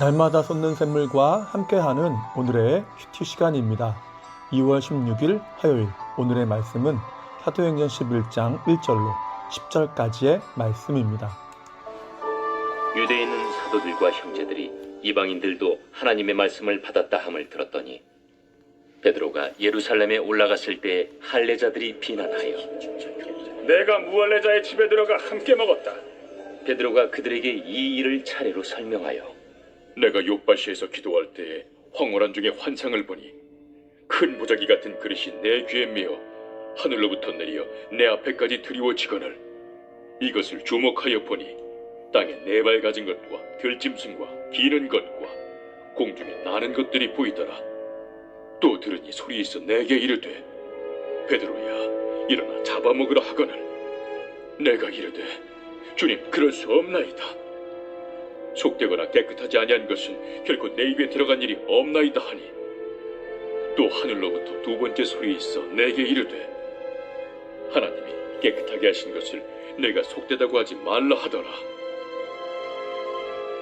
날마다 솟는 샘물과 함께하는 오늘의 큐티 시간입니다. 2월 16일 화요일 오늘의 말씀은 사도행전 11장 1절로 10절까지의 말씀입니다. 유대에 있는 사도들과 형제들이 이방인들도 하나님의 말씀을 받았다 함을 들었더니 베드로가 예루살렘에 올라갔을 때 할례자들이 비난하여 내가 무할례자의 집에 들어가 함께 먹었다. 베드로가 그들에게 이 일을 차례로 설명하여 내가 요바시에서 기도할 때에 황홀한 중에 환상을 보니 큰 무더기 같은 그릇이 내 귀에 메어 하늘로부터 내려 내 앞에까지 드리워지거늘 이것을 주목하여 보니 땅에 네 발 가진 것과 들짐승과 기는 것과 공중에 나는 것들이 보이더라. 또 들으니 소리 있어 내게 이르되 베드로야 일어나 잡아먹으라 하거늘 내가 이르되 주님 그럴 수 없나이다. 속되거나 깨끗하지 아니한 것은 결코 내 입에 들어간 일이 없나이다 하니 또 하늘로부터 두 번째 소리 있어 내게 이르되 하나님이 깨끗하게 하신 것을 내가 속되다고 하지 말라 하더라.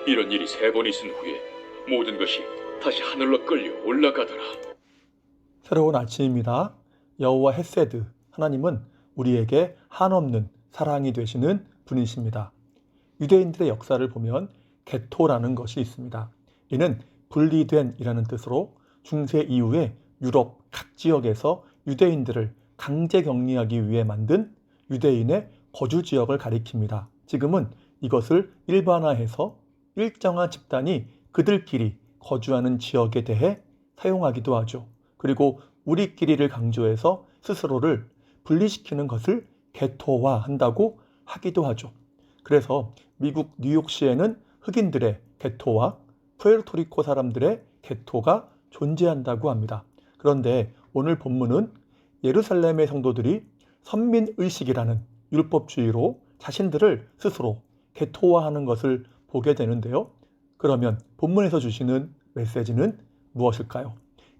이런 일이 세 번 있은 후에 모든 것이 다시 하늘로 끌려 올라가더라. 새로운 아침입니다. 여호와 헷세드 하나님은 우리에게 한없는 사랑이 되시는 분이십니다. 유대인들의 역사를 보면 게토라는 것이 있습니다. 이는 분리된이라는 뜻으로 중세 이후에 유럽 각 지역에서 유대인들을 강제 격리하기 위해 만든 유대인의 거주 지역을 가리킵니다. 지금은 이것을 일반화해서 일정한 집단이 그들끼리 거주하는 지역에 대해 사용하기도 하죠. 그리고 우리끼리를 강조해서 스스로를 분리시키는 것을 게토화한다고 하기도 하죠. 그래서 미국 뉴욕시에는 흑인들의 게토와 푸에르토리코 사람들의 게토가 존재한다고 합니다. 그런데 오늘 본문은 예루살렘의 성도들이 선민의식이라는 율법주의로 자신들을 스스로 게토화하는 것을 보게 되는데요. 그러면 본문에서 주시는 메시지는 무엇일까요?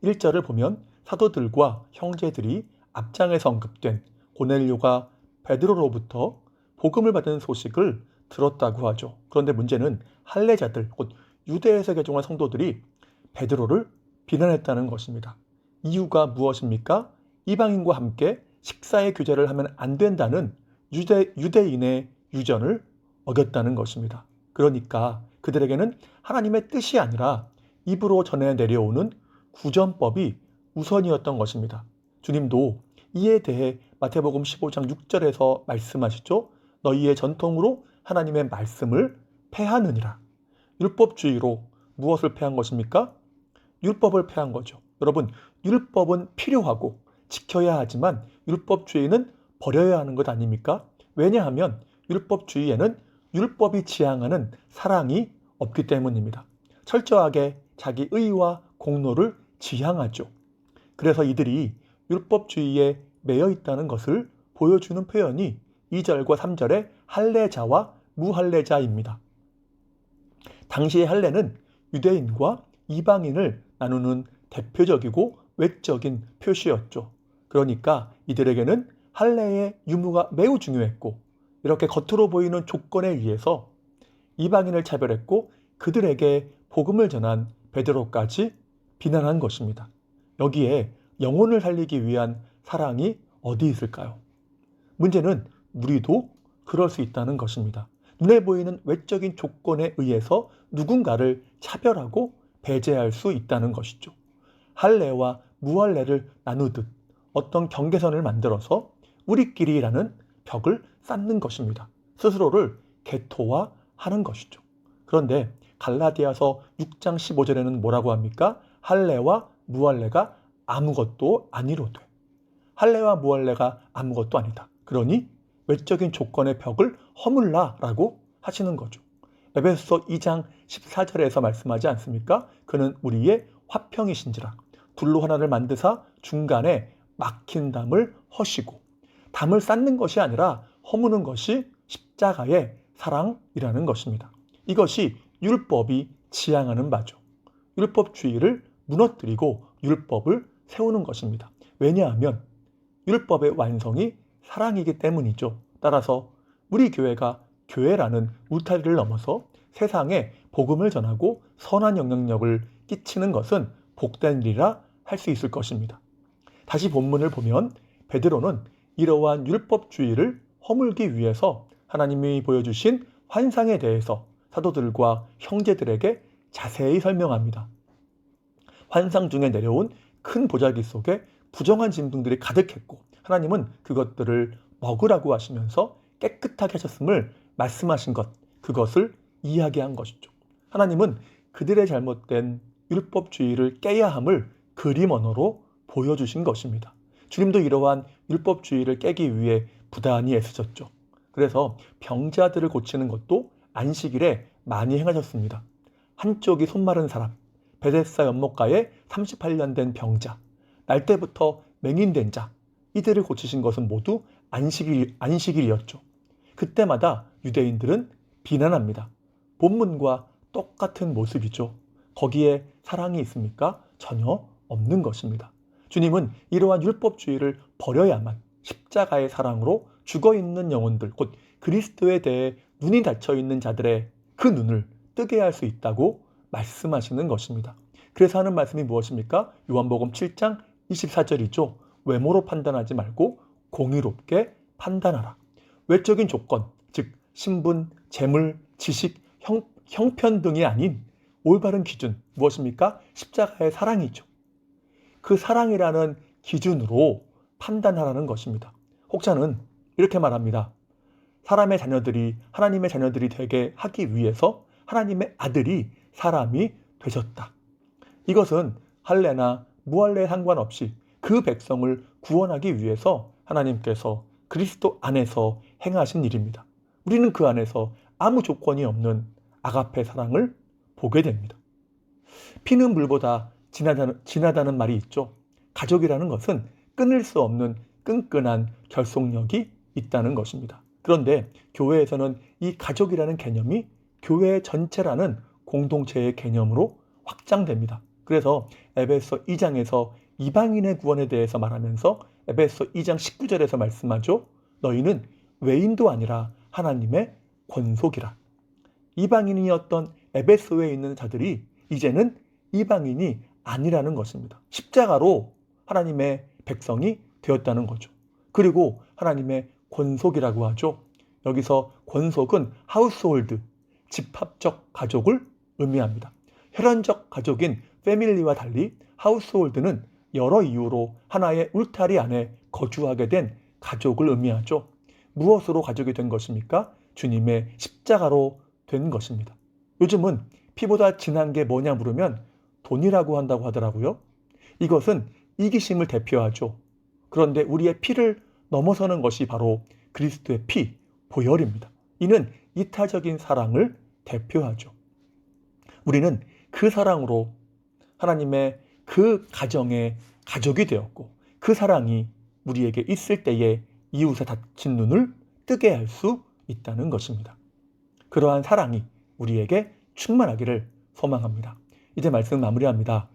1절을 보면 사도들과 형제들이 앞장에서 언급된 고넬료가 베드로로부터 복음을 받은 소식을 들었다고 하죠. 그런데 문제는 할례자들, 곧 유대에서 개종한 성도들이 베드로를 비난했다는 것입니다. 이유가 무엇입니까? 이방인과 함께 식사의 규제를 하면 안 된다는 유대인의 유전을 어겼다는 것입니다. 그러니까 그들에게는 하나님의 뜻이 아니라 입으로 전해 내려오는 구전법이 우선이었던 것입니다. 주님도 이에 대해 마태복음 15장 6절에서 말씀하시죠. 너희의 전통으로 하나님의 말씀을 폐하느니라. 율법주의로 무엇을 폐한 것입니까? 율법을 폐한 거죠. 여러분, 율법은 필요하고 지켜야 하지만 율법주의는 버려야 하는 것 아닙니까? 왜냐하면 율법주의에는 율법이 지향하는 사랑이 없기 때문입니다. 철저하게 자기 의와 공로를 지향하죠. 그래서 이들이 율법주의에 매여 있다는 것을 보여주는 표현이 2절과 3절의 할례자와 무할례자입니다. 당시의 할례는 유대인과 이방인을 나누는 대표적이고 외적인 표시였죠. 그러니까 이들에게는 할례의 유무가 매우 중요했고 이렇게 겉으로 보이는 조건에 의해서 이방인을 차별했고 그들에게 복음을 전한 베드로까지 비난한 것입니다. 여기에 영혼을 살리기 위한 사랑이 어디 있을까요? 문제는 우리도 그럴 수 있다는 것입니다. 눈에 보이는 외적인 조건에 의해서 누군가를 차별하고 배제할 수 있다는 것이죠. 할례와 무할례를 나누듯 어떤 경계선을 만들어서 우리끼리라는 벽을 쌓는 것입니다. 스스로를 게토화하는 것이죠. 그런데 갈라디아서 6장 15절에는 뭐라고 합니까? 할례와 무할례가 아무것도 아니로되. 할례와 무할례가 아무것도 아니다. 그러니 외적인 조건의 벽을 허물라라고 하시는 거죠. 에베소서 2장 14절에서 말씀하지 않습니까? 그는 우리의 화평이신지라 둘로 하나를 만드사 중간에 막힌 담을 허시고 담을 쌓는 것이 아니라 허무는 것이 십자가의 사랑이라는 것입니다. 이것이 율법이 지향하는 바죠. 율법주의를 무너뜨리고 율법을 세우는 것입니다. 왜냐하면 율법의 완성이 사랑이기 때문이죠. 따라서 우리 교회가 교회라는 울타리를 넘어서 세상에 복음을 전하고 선한 영향력을 끼치는 것은 복된 일이라 할 수 있을 것입니다. 다시 본문을 보면 베드로는 이러한 율법주의를 허물기 위해서 하나님이 보여주신 환상에 대해서 사도들과 형제들에게 자세히 설명합니다. 환상 중에 내려온 큰 보자기 속에 부정한 짐승들이 가득했고 하나님은 그것들을 먹으라고 하시면서 깨끗하게 하셨음을 말씀하신 것, 그것을 이야기한 것이죠. 하나님은 그들의 잘못된 율법주의를 깨야 함을 그림 언어로 보여주신 것입니다. 주님도 이러한 율법주의를 깨기 위해 부단히 애쓰셨죠. 그래서 병자들을 고치는 것도 안식일에 많이 행하셨습니다. 한쪽이 손마른 사람, 베데스다 연못가에 38년 된 병자, 날 때부터 맹인된 자, 이들을 고치신 것은 모두 안식일이었죠. 그때마다 유대인들은 비난합니다. 본문과 똑같은 모습이죠. 거기에 사랑이 있습니까? 전혀 없는 것입니다. 주님은 이러한 율법주의를 버려야만 십자가의 사랑으로 죽어있는 영혼들, 곧 그리스도에 대해 눈이 닫혀있는 자들의 그 눈을 뜨게 할 수 있다고 말씀하시는 것입니다. 그래서 하는 말씀이 무엇입니까? 요한복음 7장 24절이죠. 외모로 판단하지 말고 공의롭게 판단하라. 외적인 조건, 즉 신분, 재물, 지식, 형편 등이 아닌 올바른 기준, 무엇입니까? 십자가의 사랑이죠. 그 사랑이라는 기준으로 판단하라는 것입니다. 혹자는 이렇게 말합니다. 사람의 자녀들이 하나님의 자녀들이 되게 하기 위해서 하나님의 아들이 사람이 되셨다. 이것은 할례나 무할례에 상관없이 그 백성을 구원하기 위해서 하나님께서 그리스도 안에서 행하신 일입니다. 우리는 그 안에서 아무 조건이 없는 아가페 사랑을 보게 됩니다. 피는 물보다 진하다는 말이 있죠. 가족이라는 것은 끊을 수 없는 끈끈한 결속력이 있다는 것입니다. 그런데 교회에서는 이 가족이라는 개념이 교회 전체라는 공동체의 개념으로 확장됩니다. 그래서 에베소 2장에서 이방인의 구원에 대해서 말하면서 에베소 2장 19절에서 말씀하죠. 너희는 외인도 아니라 하나님의 권속이라. 이방인이었던 에베소에 있는 자들이 이제는 이방인이 아니라는 것입니다. 십자가로 하나님의 백성이 되었다는 거죠. 그리고 하나님의 권속이라고 하죠. 여기서 권속은 하우스홀드, 집합적 가족을 의미합니다. 혈연적 가족인 패밀리와 달리 하우스홀드는 여러 이유로 하나의 울타리 안에 거주하게 된 가족을 의미하죠. 무엇으로 가족이 된 것입니까? 주님의 십자가로 된 것입니다. 요즘은 피보다 진한 게 뭐냐 물으면 돈이라고 한다고 하더라고요. 이것은 이기심을 대표하죠. 그런데 우리의 피를 넘어서는 것이 바로 그리스도의 피, 보혈입니다. 이는 이타적인 사랑을 대표하죠. 우리는 그 사랑으로 하나님의 그 가정의 가족이 되었고 그 사랑이 우리에게 있을 때에 이웃의 닫힌 눈을 뜨게 할 수 있다는 것입니다. 그러한 사랑이 우리에게 충만하기를 소망합니다. 이제 말씀 마무리합니다.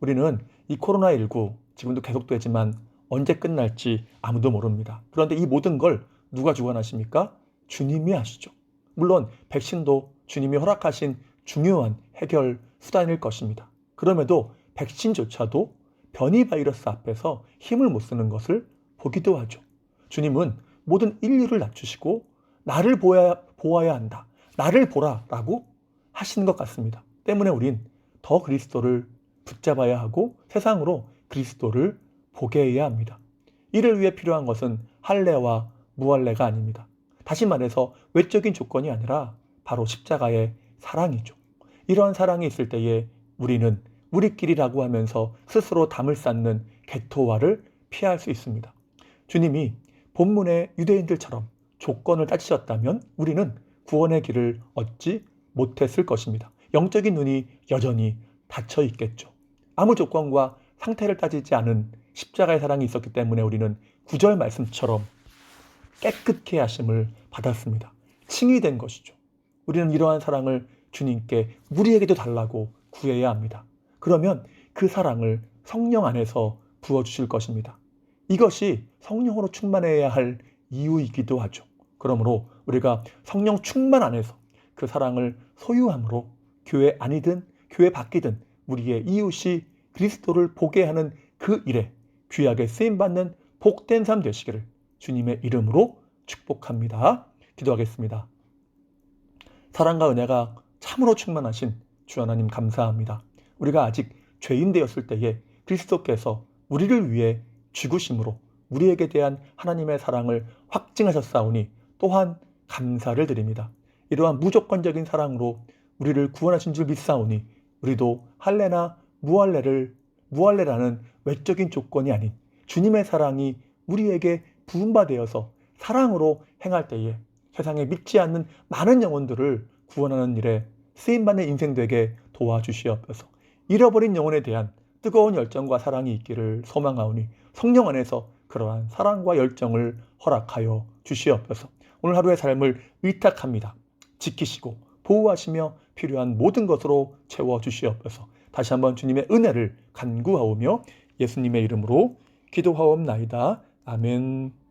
우리는 이 코로나19 지금도 계속되지만 언제 끝날지 아무도 모릅니다. 그런데 이 모든 걸 누가 주관하십니까? 주님이 하시죠. 물론 백신도 주님이 허락하신 중요한 해결 수단일 것입니다. 그럼에도 백신조차도 변이 바이러스 앞에서 힘을 못 쓰는 것을 보기도 하죠. 주님은 모든 인류를 낮추시고 나를 보아야 한다. 나를 보라라고 하시는 것 같습니다. 때문에 우린 더 그리스도를 붙잡아야 하고 세상으로 그리스도를 보게 해야 합니다. 이를 위해 필요한 것은 할례와 무할례가 아닙니다. 다시 말해서 외적인 조건이 아니라 바로 십자가의 사랑이죠. 이런 사랑이 있을 때에 우리는 우리끼리라고 하면서 스스로 담을 쌓는 개토화를 피할 수 있습니다. 주님이 본문의 유대인들처럼 조건을 따지셨다면 우리는 구원의 길을 얻지 못했을 것입니다. 영적인 눈이 여전히 닫혀 있겠죠. 아무 조건과 상태를 따지지 않은 십자가의 사랑이 있었기 때문에 우리는 9절 말씀처럼 깨끗게 하심을 받았습니다. 칭의된 것이죠. 우리는 이러한 사랑을 주님께 우리에게도 달라고 구해야 합니다. 그러면 그 사랑을 성령 안에서 부어주실 것입니다. 이것이 성령으로 충만해야 할 이유이기도 하죠. 그러므로 우리가 성령 충만 안에서 그 사랑을 소유함으로 교회 안이든 교회 밖이든 우리의 이웃이 그리스도를 보게 하는 그 일에 귀하게 쓰임받는 복된 삶 되시기를 주님의 이름으로 축복합니다. 기도하겠습니다. 사랑과 은혜가 참으로 충만하신 주 하나님 감사합니다. 우리가 아직 죄인 되었을 때에 그리스도께서 우리를 위해 죽으심으로 우리에게 대한 하나님의 사랑을 확증하셨사오니 또한 감사를 드립니다. 이러한 무조건적인 사랑으로 우리를 구원하신 줄 믿사오니 우리도 할례나 무할례라는 외적인 조건이 아닌 주님의 사랑이 우리에게 부음받아서 사랑으로 행할 때에 세상에 믿지 않는 많은 영혼들을 구원하는 일에 쓰임받는 인생 되게 도와주시옵소서. 잃어버린 영혼에 대한 뜨거운 열정과 사랑이 있기를 소망하오니 성령 안에서 그러한 사랑과 열정을 허락하여 주시옵소서. 오늘 하루의 삶을 의탁합니다. 지키시고 보호하시며 필요한 모든 것으로 채워주시옵소서. 다시 한번 주님의 은혜를 간구하오며 예수님의 이름으로 기도하옵나이다. 아멘.